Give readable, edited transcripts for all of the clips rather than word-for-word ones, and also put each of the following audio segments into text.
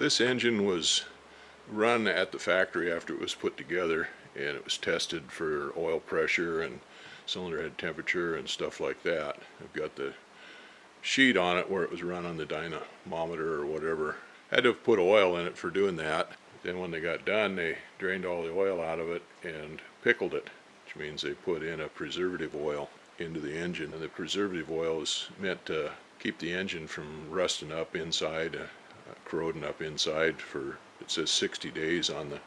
This engine was run at the factory after it was put together, and it was tested for oil pressure and cylinder head temperature and stuff like that. I've got the sheet on it where it was run on the dynamometer or whatever. Had to have put oil in it for doing that. Then when they got done, they drained all the oil out of it and pickled it, which means they put in a preservative oil into the engine. And the preservative oil is meant to keep the engine from rusting up inside, corroding up inside for, it says 60 days on the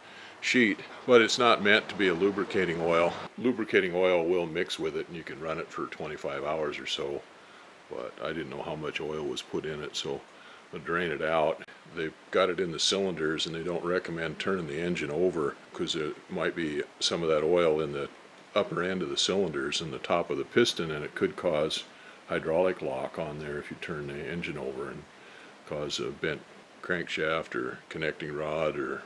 sheet, but it's not meant to be a lubricating oil. Lubricating oil will mix with it and you can run it for 25 hours or so, but I didn't know how much oil was put in it, so I'll drain it out. They've got it in the cylinders and they don't recommend turning the engine over because there might be some of that oil in the upper end of the cylinders and the top of the piston, and it could cause hydraulic lock on there if you turn the engine over and cause a bent crankshaft or connecting rod or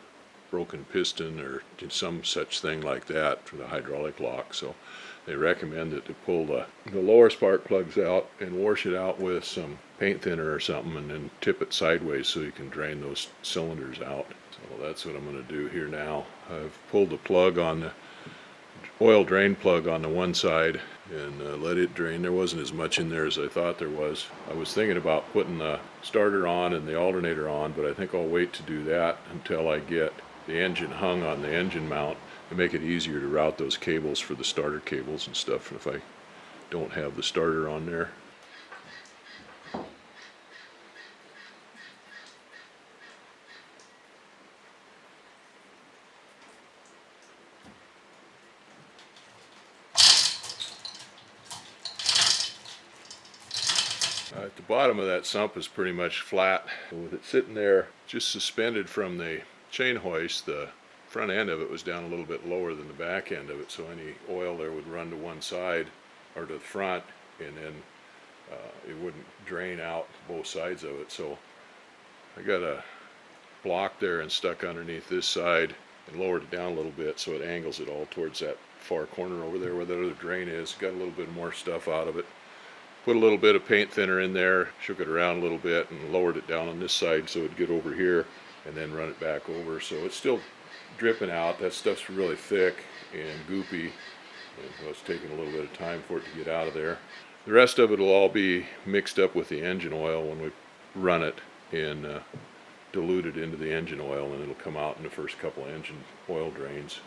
broken piston or some such thing like that for the hydraulic lock. So they recommend it to pull the lower spark plugs out and wash it out with some paint thinner or something, and then tip it sideways so you can drain those cylinders out. So that's what I'm going to do here now. I've pulled the plug on the oil drain plug on the one side and let it drain. There wasn't as much in there as I thought there was. I was thinking about putting the starter on and the alternator on, but I think I'll wait to do that until I get the engine hung on the engine mount and make it easier to route those cables for the starter cables and stuff if I don't have the starter on there. At the bottom of that sump is pretty much flat. With it sitting there just suspended from the chain hoist, the front end of it was down a little bit lower than the back end of it, so any oil there would run to one side or to the front, and then it wouldn't drain out both sides of it. So I got a block there and stuck underneath this side and lowered it down a little bit so it angles it all towards that far corner over there where that other drain is. Got a little bit more stuff out of it. Put a little bit of paint thinner in there, shook it around a little bit and lowered it down on this side so it'd get over here and then run it back over. So it's still dripping out. That stuff's really thick and goopy, and so it's taking a little bit of time for it to get out of there. The rest of it will all be mixed up with the engine oil when we run it and dilute it into the engine oil, and it'll come out in the first couple of engine oil drains.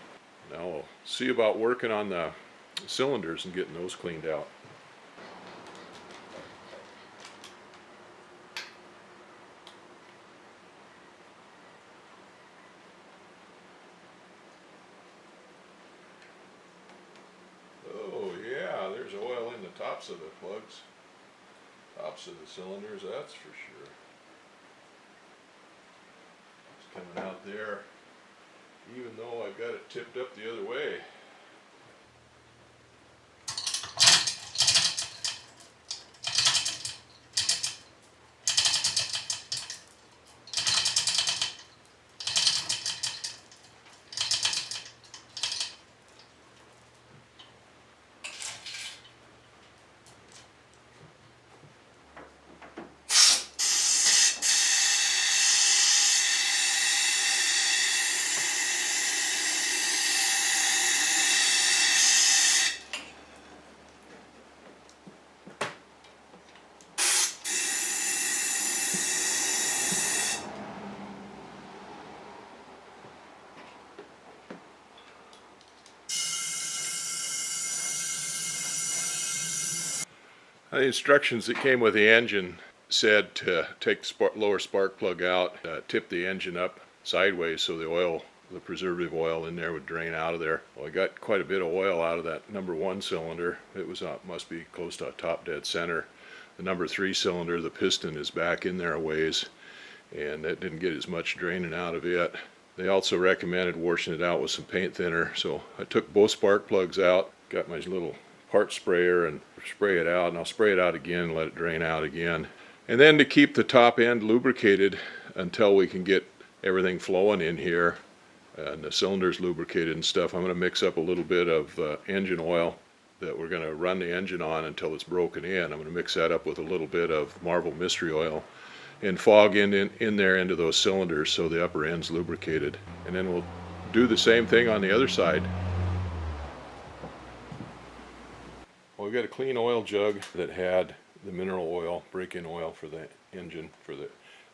Now we'll see about working on the cylinders and getting those cleaned out. Tops of the plugs, tops of the cylinders, that's for sure. It's coming out there, even though I've got it tipped up the other way. The instructions that came with the engine said to take the lower spark plug out, tip the engine up sideways so the preservative oil in there would drain out of there. Well, I got quite a bit of oil out of that number 1 cylinder. It was must be close to a top dead center. The number 3 cylinder, the piston is back in there a ways, and that didn't get as much draining out of it. They also recommended washing it out with some paint thinner, so I took both spark plugs out, got my little part sprayer and spray it out, and I'll spray it out again and let it drain out again. And then to keep the top end lubricated until we can get everything flowing in here and the cylinders lubricated and stuff, I'm going to mix up a little bit of engine oil that we're going to run the engine on until it's broken in. I'm going to mix that up with a little bit of Marvel Mystery Oil and fog in there into those cylinders so the upper end's lubricated. And then we'll do the same thing on the other side. Well, we got a clean oil jug that had the mineral oil, break-in oil for the engine,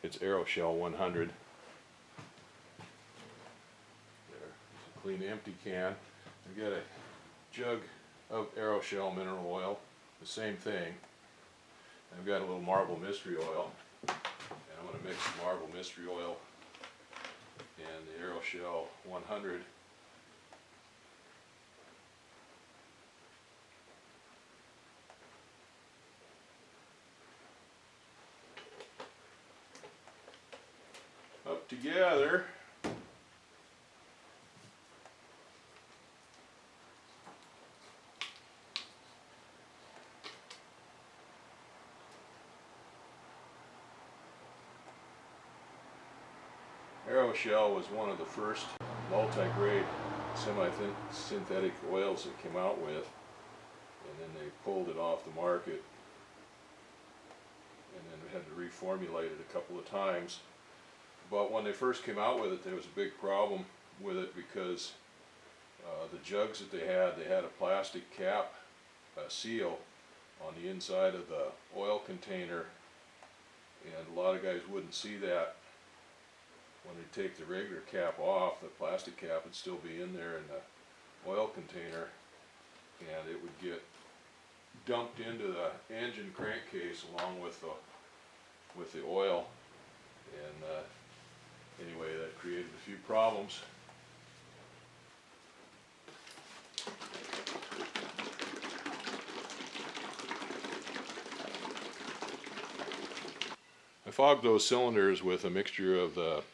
it's Aeroshell 100. There, it's a clean empty can. We got a jug of Aeroshell mineral oil, the same thing. I've got a little Marvel Mystery Oil, and I'm going to mix the Marvel Mystery Oil and the Aeroshell 100. Up together. Aeroshell was one of the first multi-grade semi-synthetic oils that came out with, and then they pulled it off the market, and then we had to reformulate it a couple of times. But when they first came out with it, there was a big problem with it because the jugs that they had a plastic cap seal on the inside of the oil container, and a lot of guys wouldn't see that. When they take the regular cap off, the plastic cap would still be in there in the oil container, and it would get dumped into the engine crankcase along with the oil, and anyway, that created a few problems. I fogged those cylinders with a mixture of the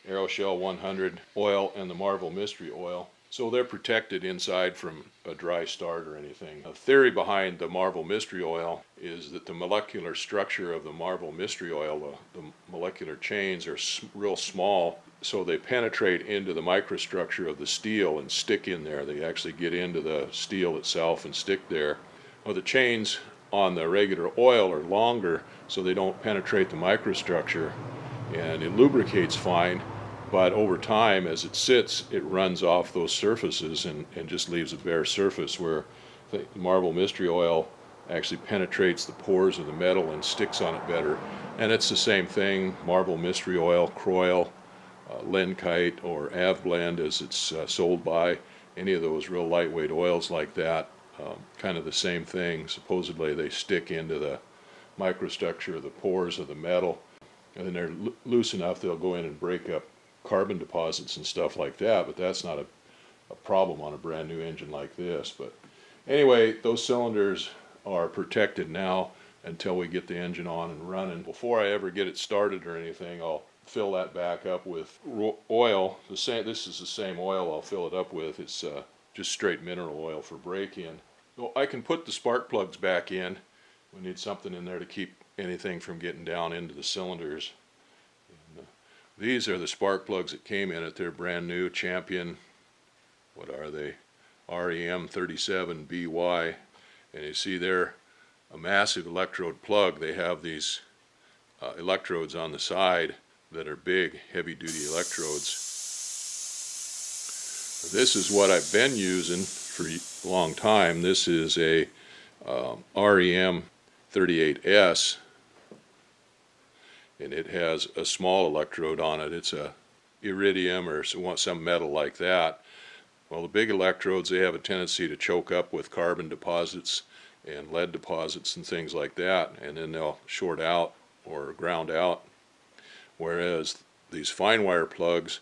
Aeroshell 100 oil and the Marvel Mystery Oil, so they're protected inside from a dry start or anything. The theory behind the Marvel Mystery Oil is that the molecular structure of the Marvel Mystery Oil, the molecular chains are real small, so they penetrate into the microstructure of the steel and stick in there. They actually get into the steel itself and stick there. Well, the chains on the regular oil are longer, so they don't penetrate the microstructure, and it lubricates fine. But over time, as it sits, it runs off those surfaces and just leaves a bare surface, where the Marvel Mystery Oil actually penetrates the pores of the metal and sticks on it better. And it's the same thing, Marvel Mystery Oil, Kroil, Lenkite, or Avblend, as it's sold by. Any of those real lightweight oils like that, kind of the same thing. Supposedly they stick into the microstructure of the pores of the metal, and then they're loose enough they'll go in and break up carbon deposits and stuff like that, but that's not a problem on a brand new engine like this. But anyway, those cylinders are protected now until we get the engine on and running. Before I ever get it started or anything, I'll fill that back up with oil. This is the same oil I'll fill it up with. It's just straight mineral oil for break-in. So I can put the spark plugs back in. We need something in there to keep anything from getting down into the cylinders. These are the spark plugs that came in it. They're brand new, Champion, what are they? REM 37BY. And you see they're a massive electrode plug. They have these electrodes on the side that are big, heavy-duty electrodes. This is what I've been using for a long time. This is a REM 38S. And it has a small electrode on it. It's a iridium or some metal like that. Well, the big electrodes, they have a tendency to choke up with carbon deposits and lead deposits and things like that, and then they'll short out or ground out. Whereas these fine wire plugs,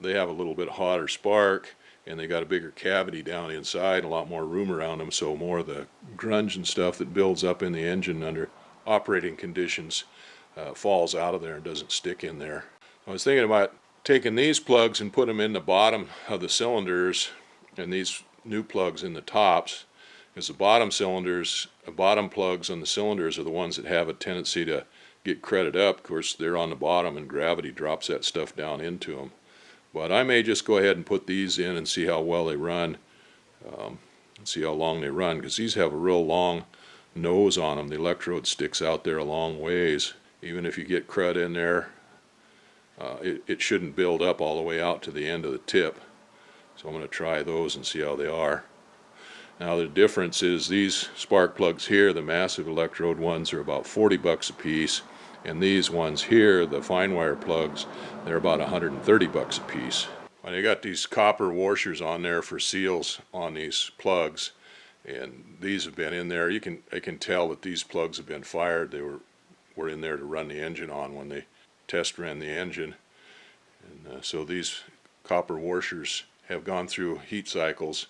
they have a little bit hotter spark, and they got a bigger cavity down inside, a lot more room around them, so more of the grunge and stuff that builds up in the engine under operating conditions falls out of there and doesn't stick in there. I was thinking about taking these plugs and put them in the bottom of the cylinders, and these new plugs in the tops, because the bottom plugs on the cylinders are the ones that have a tendency to get cretted up. Of course, they're on the bottom and gravity drops that stuff down into them. But I may just go ahead and put these in and see how well they run, and see how long they run, because these have a real long nose on them. The electrode sticks out there a long ways, Even if you get crud in there, it shouldn't build up all the way out to the end of the tip. So I'm going to try those and see how they are. Now the difference is these spark plugs here, the massive electrode ones, are about 40 bucks a piece, and these ones here, the fine wire plugs, they're about 130 bucks a piece. When I got these copper washers on there for seals on these plugs, and these have been in there, I can tell that these plugs have been fired. They were in there to run the engine on when they test ran the engine, and so these copper washers have gone through heat cycles.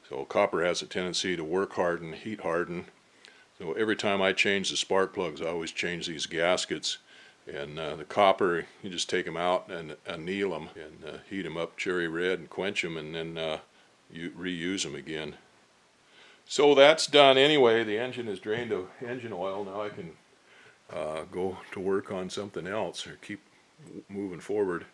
So copper has a tendency to work harden, heat harden. So every time I change the spark plugs, I always change these gaskets. And the copper, you just take them out and anneal them and heat them up cherry red and quench them, and then you reuse them again. So that's done anyway. The engine is drained of engine oil. Now I can go to work on something else or keep moving forward.